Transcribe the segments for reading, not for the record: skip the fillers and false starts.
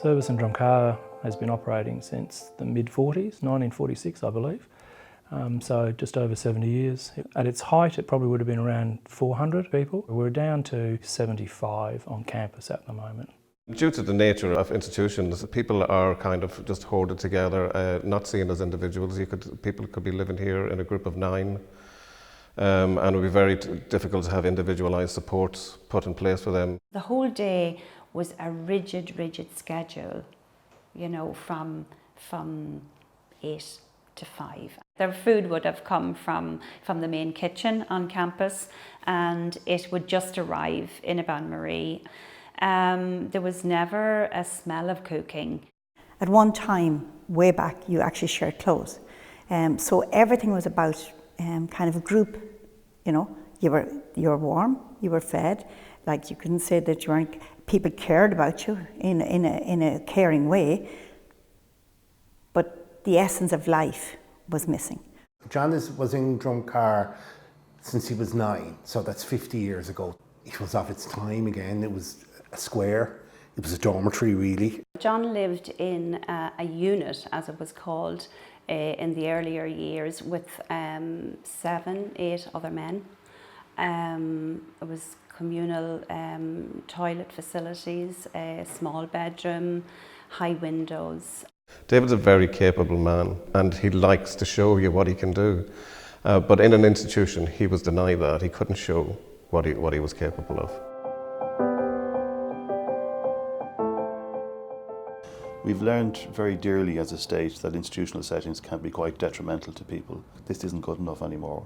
Service in Drumcar has been operating since the mid-40s, 1946 I believe, so just over 70 years. At its height it probably would have been around 400 people. We're down to 75 on campus at the moment. Due to the nature of institutions, people are kind of just hoarded together, not seen as individuals. People could be living here in a group of 9, and it would be very difficult to have individualised supports put in place for them. The whole day was a rigid schedule, you know, from 8 to 5. Their food would have come from the main kitchen on campus, and it would just arrive in a bain-marie. There was never a smell of cooking. At one time, way back, you actually shared clothes. So everything was about kind of a group, you know. You were warm, you were fed. Like, you couldn't say that you weren't, people cared about you in a caring way, but the essence of life was missing. John was in Drumcar since he was 9, so that's 50 years ago. It was of its time again. It was a square, it was a dormitory really. John lived in a unit, as it was called, in the earlier years with 7, 8 other men. It was communal toilet facilities, a small bedroom, high windows. David's a very capable man and he likes to show you what he can do. But in an institution he was denied that. He couldn't show what he was capable of. We've learned very dearly as a state that institutional settings can be quite detrimental to people. This isn't good enough anymore.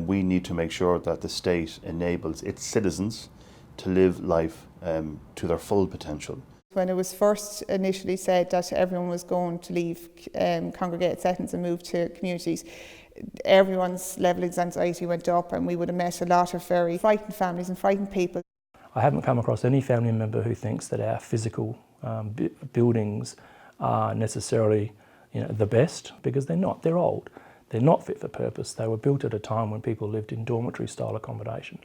We need to make sure that the state enables its citizens to live life to their full potential. When it was first initially said that everyone was going to leave congregated settings and move to communities, everyone's level of anxiety went up, and we would have met a lot of very frightened families and frightened people. I haven't come across any family member who thinks that our physical buildings are necessarily, you know, the best, because they're not. They're old. They're not fit for purpose. They were built at a time when people lived in dormitory style accommodation.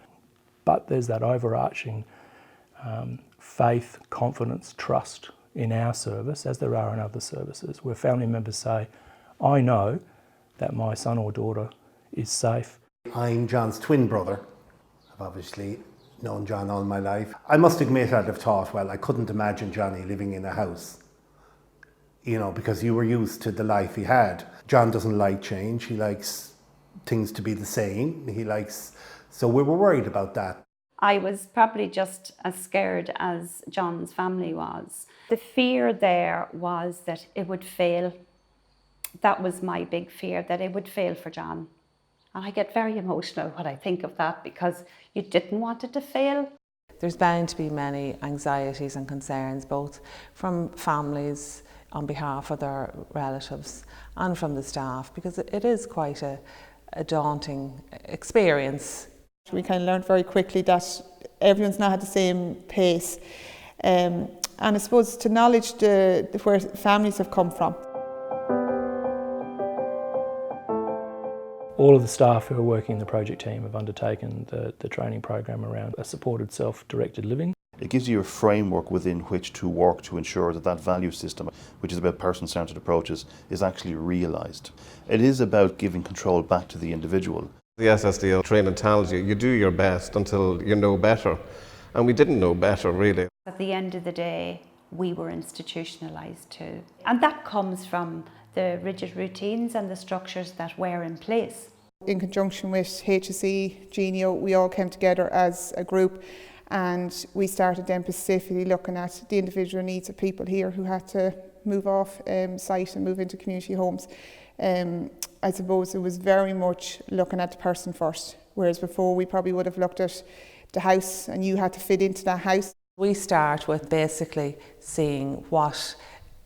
But there's that overarching faith, confidence, trust in our service, as there are in other services, where family members say, I know that my son or daughter is safe. I'm John's twin brother. I've obviously known John all my life. I must admit I'd have thought, well, I couldn't imagine Johnny living in a house, you know, because you were used to the life he had. John doesn't like change. He likes things to be the same. So we were worried about that. I was probably just as scared as John's family was. The fear there was that it would fail. That was my big fear, that it would fail for John. And I get very emotional when I think of that, because you didn't want it to fail. There's bound to be many anxieties and concerns, both from families on behalf of their relatives and from the staff, because it is quite a daunting experience. We kind of learned very quickly that everyone's not at the same pace, and I suppose to acknowledge where families have come from. All of the staff who are working in the project team have undertaken the training program around a supported self-directed living. It gives you a framework within which to work to ensure that that value system, which is about person-centred approaches, is actually realised. It is about giving control back to the individual. The SSDL training tells you, you do your best until you know better. And we didn't know better, really. At the end of the day, we were institutionalised too. And that comes from the rigid routines and the structures that were in place. In conjunction with HSE, Genio, we all came together as a group, and we started then specifically looking at the individual needs of people here who had to move off site and move into community homes. I suppose it was very much looking at the person first, whereas before we probably would have looked at the house and you had to fit into that house. We start with basically seeing what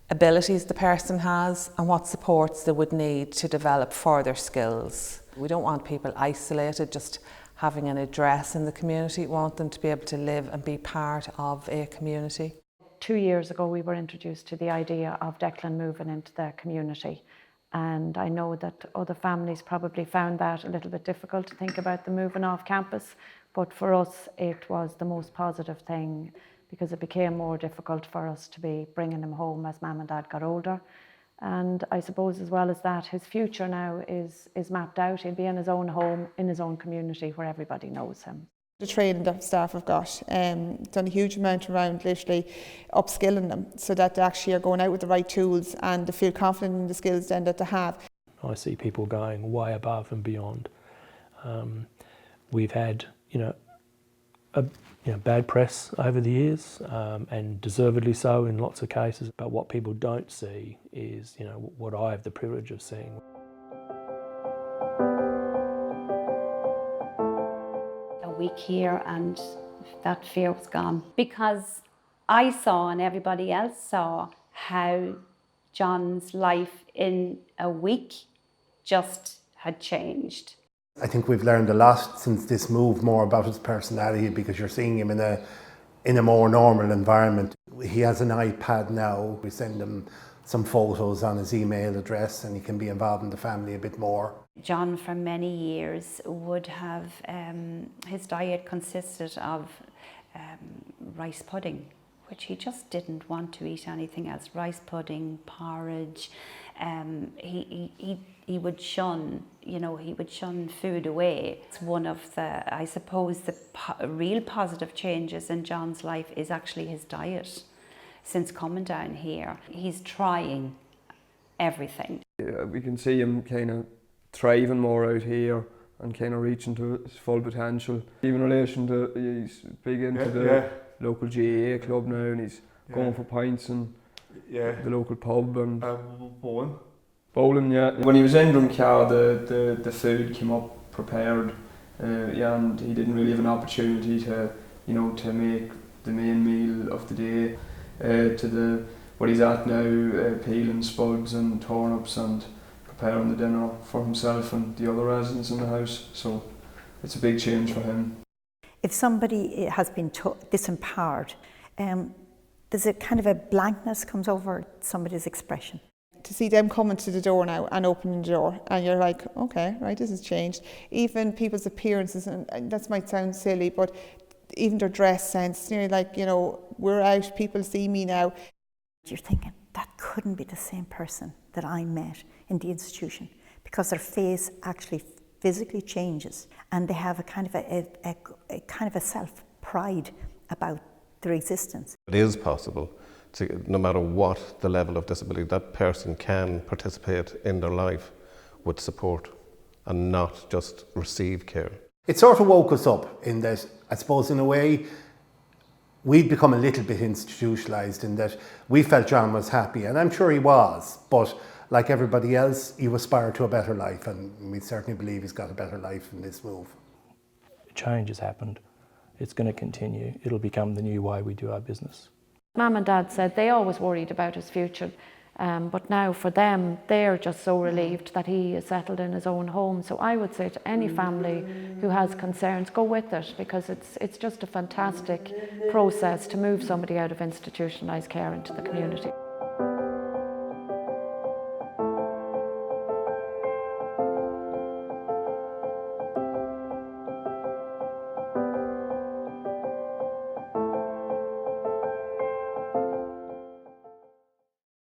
abilities the person has and what supports they would need to develop further skills. We don't want people isolated, just having an address in the community. We want them to be able to live and be part of a community. 2 years ago we were introduced to the idea of Declan moving into the community, and I know that other families probably found that a little bit difficult to think about the moving off campus, but for us it was the most positive thing, because it became more difficult for us to be bringing him home as Mum and Dad got older. And I suppose as well as that, his future now is mapped out. He'll be in his own home, in his own community where everybody knows him. The training that staff have got, done a huge amount around literally upskilling them so that they actually are going out with the right tools and they feel confident in the skills then that they have. I see people going way above and beyond. We've had, bad press over the years, and deservedly so in lots of cases. But what people don't see is, what I have the privilege of seeing. A week here and that fear was gone, because I saw and everybody else saw how John's life in a week just had changed. I think we've learned a lot since this move, more about his personality, because you're seeing him in a more normal environment. He has an iPad now. We send him some photos on his email address and he can be involved in the family a bit more. John for many years would have, his diet consisted of rice pudding, which he just didn't want to eat anything else. Rice pudding, porridge. He would shun, he would shun food away. It's one of the, I suppose, the real positive changes in John's life is actually his diet. Since coming down here, he's trying everything. Yeah, we can see him kind of thriving more out here and kind of reaching to his full potential. Even in relation to, he's big into the local GAA club now, and he's going for pints in the local pub and bowling. Yeah. When he was in Drumcar, the food came up prepared, and he didn't really have an opportunity to make the main meal of the day. To what he's at now, peeling spuds and turnips and preparing the dinner for himself and the other residents in the house. So it's a big change for him. If somebody has been disempowered, there's a kind of a blankness comes over somebody's expression. To see them coming to the door now and opening the door, and you're like, okay, right, this has changed. Even people's appearances, and that might sound silly, but even their dress sense, we're out, people see me now. You're thinking, that couldn't be the same person that I met in the institution, because their face actually physically changes and they have a kind of a self-pride about their existence. It is possible, no matter what the level of disability, that person can participate in their life with support and not just receive care. It sort of woke us up in that, I suppose in a way, we'd become a little bit institutionalised in that we felt John was happy, and I'm sure he was, but like everybody else, he aspired to a better life, and we certainly believe he's got a better life in this move. Change has happened. It's going to continue. It'll become the new way we do our business. Mum and Dad said they always worried about his future. But now for them, they're just so relieved that he is settled in his own home. So I would say to any family who has concerns, go with it, because it's just a fantastic process to move somebody out of institutionalised care into the community.